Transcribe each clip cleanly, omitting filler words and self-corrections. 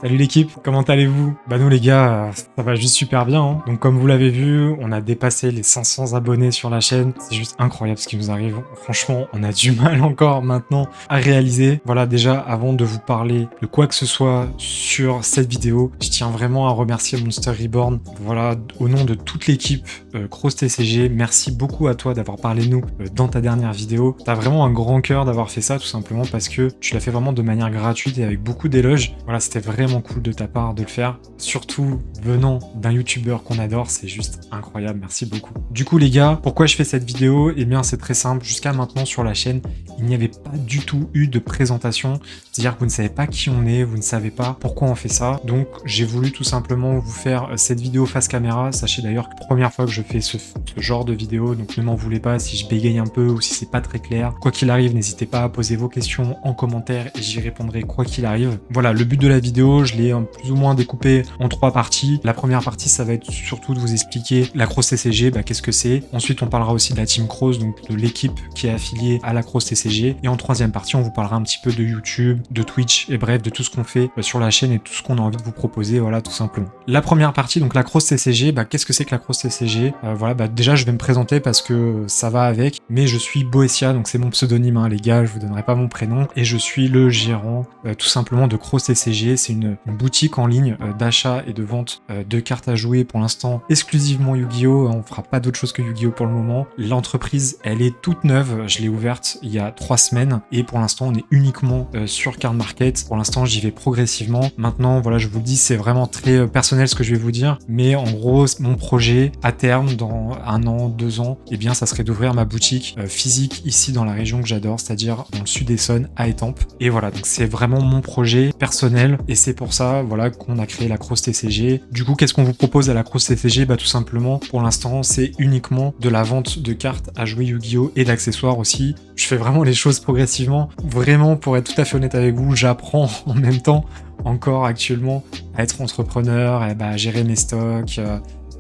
Salut l'équipe, comment allez-vous? Bah nous les gars, ça va juste super bien, hein. Donc comme vous l'avez vu, on a dépassé les 500 abonnés sur la chaîne. C'est juste incroyable ce qui nous arrive. Franchement, on a du mal encore maintenant à réaliser. Voilà, déjà avant de vous parler de quoi que ce soit sur cette vidéo, je tiens vraiment à remercier Monster Reborn. Voilà, au nom de toute l'équipe Cross TCG, merci beaucoup à toi d'avoir parlé de nous dans ta dernière vidéo. T'as vraiment un grand cœur d'avoir fait ça, tout simplement parce que tu l'as fait vraiment de manière gratuite et avec beaucoup d'éloges. Voilà, c'était vraiment cool de ta part de le faire, surtout venant d'un youtubeur qu'on adore, c'est juste incroyable, merci beaucoup. Du coup les gars, pourquoi je fais cette vidéo? Eh bien c'est très simple, jusqu'à maintenant sur la chaîne, il n'y avait pas du tout eu de présentation, c'est-à-dire que vous ne savez pas qui on est, vous ne savez pas pourquoi on fait ça, donc j'ai voulu tout simplement vous faire cette vidéo face caméra. Sachez d'ailleurs que la première fois que je fais ce genre de vidéo, donc ne m'en voulez pas si je bégaye un peu ou si c'est pas très clair. Quoi qu'il arrive, n'hésitez pas à poser vos questions en commentaire et j'y répondrai quoi qu'il arrive. Voilà, le but de la vidéo, je l'ai plus ou moins découpé en 3 parties. La première partie, ça va être surtout de vous expliquer la Cross TCG, qu'est-ce que c'est. Ensuite, on parlera aussi de la Team Cross, donc de l'équipe qui est affiliée à la Cross TCG. Et en troisième partie, on vous parlera un petit peu de YouTube, de Twitch, et bref, de tout ce qu'on fait sur la chaîne et tout ce qu'on a envie de vous proposer, voilà, tout simplement. La première partie, donc la Cross TCG, qu'est-ce que c'est que la Cross TCG? Voilà, déjà, je vais me présenter parce que ça va avec, mais je suis Boessia, donc c'est mon pseudonyme, hein, les gars, je vous donnerai pas mon prénom, et je suis le gérant, tout simplement, de Cross TCG. C'est une boutique en ligne d'achat et de vente de cartes à jouer, pour l'instant exclusivement Yu-Gi-Oh! On fera pas d'autre chose que Yu-Gi-Oh! Pour le moment. L'entreprise, elle est toute neuve, je l'ai ouverte il y a 3 semaines et pour l'instant on est uniquement sur Card Market. Pour l'instant j'y vais progressivement. Maintenant voilà, je vous le dis, c'est vraiment très personnel ce que je vais vous dire, mais en gros mon projet à terme, dans 1 an, 2 ans, eh bien ça serait d'ouvrir ma boutique physique ici dans la région que j'adore, c'est-à-dire dans le sud d'Essonne, à Étampes. Et voilà, donc c'est vraiment mon projet personnel et c'est pour ça, voilà, qu'on a créé la Cross TCG. Du coup, qu'est-ce qu'on vous propose à la Cross TCG? Tout simplement, pour l'instant, c'est uniquement de la vente de cartes à jouer Yu-Gi-Oh! Et d'accessoires aussi. Je fais vraiment les choses progressivement. Vraiment, pour être tout à fait honnête avec vous, j'apprends en même temps, encore actuellement, à être entrepreneur, et à gérer mes stocks,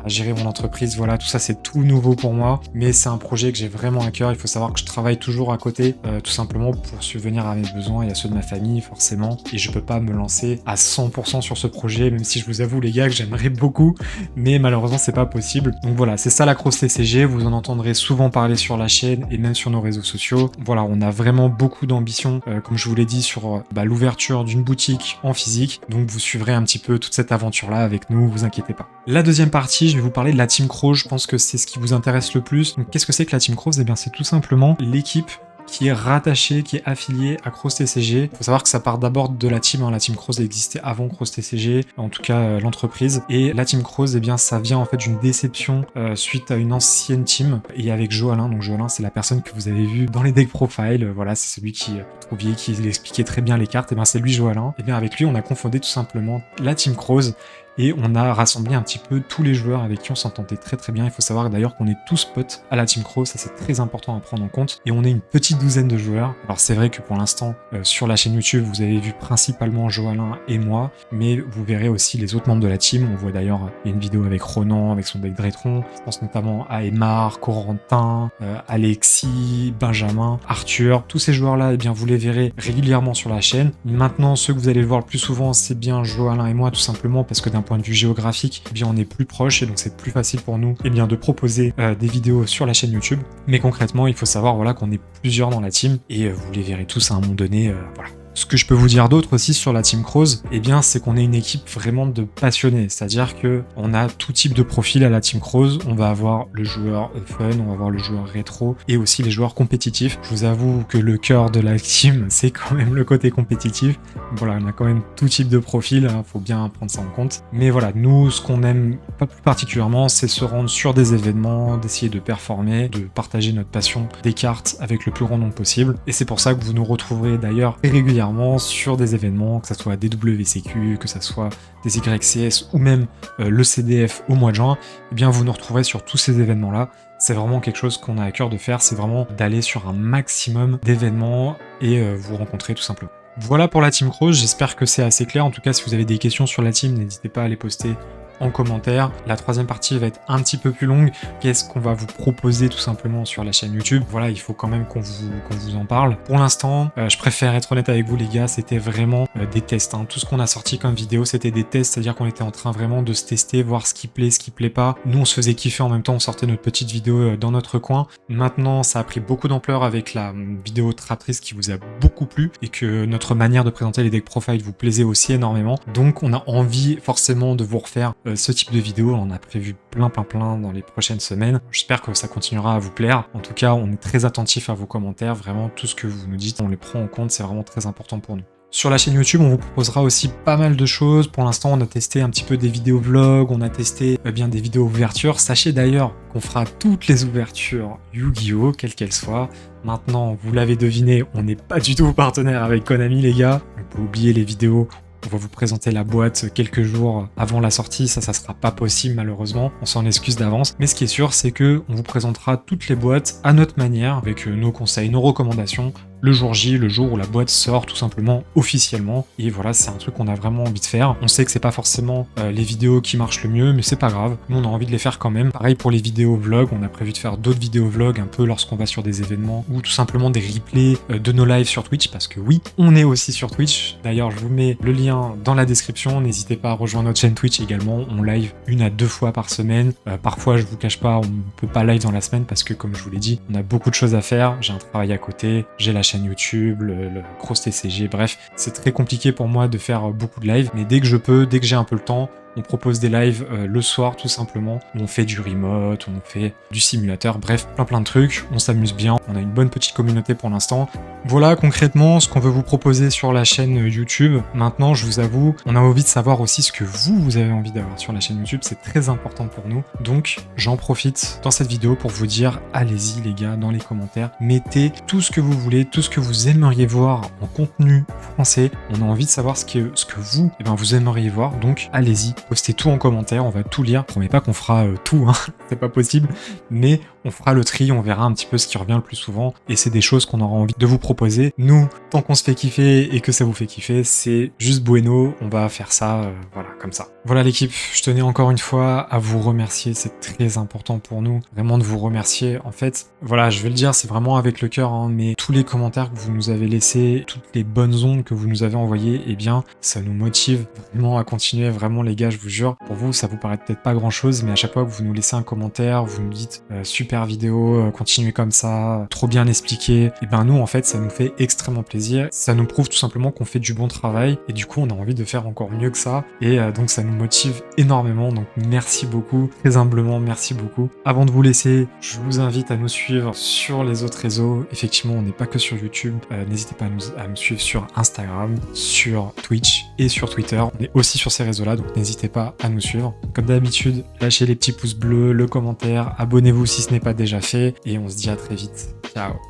à gérer mon entreprise, voilà, tout ça c'est tout nouveau pour moi, mais c'est un projet que j'ai vraiment à cœur. Il faut savoir que je travaille toujours à côté, tout simplement pour subvenir à mes besoins et à ceux de ma famille forcément, et je peux pas me lancer à 100% sur ce projet, même si je vous avoue les gars que j'aimerais beaucoup, mais malheureusement c'est pas possible. Donc voilà, c'est ça la Cross TCG, vous en entendrez souvent parler sur la chaîne et même sur nos réseaux sociaux. Voilà, on a vraiment beaucoup d'ambition, comme je vous l'ai dit, sur l'ouverture d'une boutique en physique, donc vous suivrez un petit peu toute cette aventure là avec nous, vous inquiétez pas. La deuxième partie, je vais vous parler de la Team Cross, je pense que c'est ce qui vous intéresse le plus. Donc qu'est-ce que c'est que la Team Cross? Eh bien c'est tout simplement l'équipe qui est rattachée, qui est affiliée à Cross TCG. Il faut savoir que ça part d'abord de la team, hein. La Team Cross existait avant Cross TCG, en tout cas l'entreprise. Et la Team Cross, eh bien ça vient en fait d'une déception suite à une ancienne team et avec Joalin. Donc Joalin, c'est la personne que vous avez vue dans les deck profile. Voilà, c'est celui qui trouviez, qui expliquait très bien les cartes. Et bien c'est lui Joalin. Et bien avec lui, on a confondé tout simplement la Team Cross. Et on a rassemblé un petit peu tous les joueurs avec qui on s'entendait très très bien. Il faut savoir d'ailleurs qu'on est tous potes à la Team Cross, ça c'est très important à prendre en compte. Et on est une petite douzaine de joueurs. Alors c'est vrai que pour l'instant, sur la chaîne YouTube, vous avez vu principalement Joalin et moi, mais vous verrez aussi les autres membres de la team. On voit d'ailleurs une vidéo avec Ronan, avec son deck Drétron. Je pense notamment à Aymar, Corentin, Alexis, Benjamin, Arthur. Tous ces joueurs-là, eh bien vous les verrez régulièrement sur la chaîne. Maintenant, ceux que vous allez voir le plus souvent, c'est bien Joalin et moi, tout simplement parce que d'un point de vue géographique, eh bien on est plus proche et donc c'est plus facile pour nous eh bien, de proposer des vidéos sur la chaîne YouTube. Mais concrètement, il faut savoir voilà, qu'on est plusieurs dans la team et vous les verrez tous à un moment donné. Voilà. Ce que je peux vous dire d'autre aussi sur la Team Cross, eh bien, c'est qu'on est une équipe vraiment de passionnés. C'est-à-dire que on a tout type de profil à la Team Cross. On va avoir le joueur fun, on va avoir le joueur rétro et aussi les joueurs compétitifs. Je vous avoue que le cœur de la team, c'est quand même le côté compétitif. Voilà, on a quand même tout type de profil, hein, faut bien prendre ça en compte. Mais voilà, nous, ce qu'on aime pas plus particulièrement, c'est se rendre sur des événements, d'essayer de performer, de partager notre passion des cartes avec le plus grand nombre possible. Et c'est pour ça que vous nous retrouverez d'ailleurs régulièrement sur des événements, que ce soit des WCQ, que ce soit des YCS ou même le CDF au mois de juin, eh bien vous nous retrouverez sur tous ces événements-là. C'est vraiment quelque chose qu'on a à cœur de faire, c'est vraiment d'aller sur un maximum d'événements et vous rencontrer tout simplement. Voilà pour la Team Cross, j'espère que c'est assez clair. En tout cas, si vous avez des questions sur la team, n'hésitez pas à les poster en commentaire. La troisième partie va être un petit peu plus longue. Qu'est-ce qu'on va vous proposer tout simplement sur la chaîne YouTube? Voilà, il faut quand même qu'on vous en parle. Pour l'instant, je préfère être honnête avec vous les gars, c'était vraiment des tests. Hein. Tout ce qu'on a sorti comme vidéo, c'était des tests, c'est-à-dire qu'on était en train vraiment de se tester, voir ce qui plaît, ce qui plaît pas. Nous, on se faisait kiffer en même temps, on sortait notre petite vidéo dans notre coin. Maintenant, ça a pris beaucoup d'ampleur avec la vidéo Traptrist qui vous a beaucoup plu et que notre manière de présenter les deck profile vous plaisait aussi énormément. Donc, on a envie forcément de vous refaire ce type de vidéo. On a prévu plein dans les prochaines semaines. J'espère que ça continuera à vous plaire. En tout cas, on est très attentif à vos commentaires. Vraiment, tout ce que vous nous dites, on les prend en compte. C'est vraiment très important pour nous. Sur la chaîne YouTube, on vous proposera aussi pas mal de choses. Pour l'instant, on a testé un petit peu des vidéos vlogs, on a testé bien des vidéos ouvertures. Sachez d'ailleurs qu'on fera toutes les ouvertures Yu-Gi-Oh, quelles qu'elles soient. Maintenant, vous l'avez deviné, on n'est pas du tout partenaire avec Konami, les gars. On peut oublier les vidéos. On va vous présenter la boîte quelques jours avant la sortie, ça sera pas possible malheureusement, on s'en excuse d'avance. Mais ce qui est sûr, c'est que on vous présentera toutes les boîtes à notre manière, avec nos conseils, nos recommandations, le jour J, le jour où la boîte sort tout simplement officiellement. Et voilà, c'est un truc qu'on a vraiment envie de faire. On sait que c'est pas forcément les vidéos qui marchent le mieux, mais c'est pas grave. Nous, on a envie de les faire quand même. Pareil pour les vidéos vlogs, on a prévu de faire d'autres vidéos vlogs un peu lorsqu'on va sur des événements ou tout simplement des replays de nos lives sur Twitch, parce que oui, on est aussi sur Twitch. D'ailleurs, je vous mets le lien dans la description. N'hésitez pas à rejoindre notre chaîne Twitch également. On live 1 à 2 fois par semaine. Parfois, je vous cache pas, on peut pas live dans la semaine parce que, comme je vous l'ai dit, on a beaucoup de choses à faire. J'ai un travail à côté, j'ai la chaîne YouTube, le Cross TCG, bref, c'est très compliqué pour moi de faire beaucoup de live, mais dès que je peux, dès que j'ai un peu le temps, on propose des lives le soir tout simplement, où on fait du remote, on fait du simulateur, bref, plein de trucs, on s'amuse bien, on a une bonne petite communauté pour l'instant. Voilà concrètement ce qu'on veut vous proposer sur la chaîne YouTube. Maintenant, je vous avoue, on a envie de savoir aussi ce que vous avez envie d'avoir sur la chaîne YouTube, c'est très important pour nous. Donc, j'en profite dans cette vidéo pour vous dire, allez-y les gars, dans les commentaires, mettez tout ce que vous voulez, tout ce que vous aimeriez voir en contenu français. On a envie de savoir ce que vous, vous aimeriez voir, donc allez-y, postez tout en commentaire, on va tout lire. Je promets pas qu'on fera tout, hein, c'est pas possible, mais on fera le tri, on verra un petit peu ce qui revient le plus souvent, et c'est des choses qu'on aura envie de vous proposer. Nous, tant qu'on se fait kiffer et que ça vous fait kiffer, c'est juste bueno, on va faire ça, voilà, comme ça. Voilà l'équipe, je tenais encore une fois à vous remercier, c'est très important pour nous, vraiment de vous remercier. En fait, voilà, je vais le dire, c'est vraiment avec le cœur, hein, mais tous les commentaires que vous nous avez laissés, toutes les bonnes ondes que vous nous avez envoyées, eh bien, ça nous motive vraiment à continuer, vraiment les gars, je vous jure. Pour vous, ça vous paraît peut-être pas grand-chose, mais à chaque fois que vous nous laissez un commentaire, vous nous dites super vidéo, continuez comme ça, trop bien expliqué, et ben nous, en fait, ça nous fait extrêmement plaisir. Ça nous prouve tout simplement qu'on fait du bon travail, et du coup, on a envie de faire encore mieux que ça, et donc ça nous motive énormément. Donc merci beaucoup, très humblement, merci beaucoup. Avant de vous laisser, je vous invite à nous suivre sur les autres réseaux. Effectivement, on n'est pas que sur YouTube. N'hésitez pas à me suivre sur Instagram, sur Twitch et sur Twitter. On est aussi sur ces réseaux-là, donc n'hésitez pas à nous suivre. Comme d'habitude, lâchez les petits pouces bleus, le commentaire, abonnez-vous si ce n'est pas déjà fait, et on se dit à très vite. Ciao.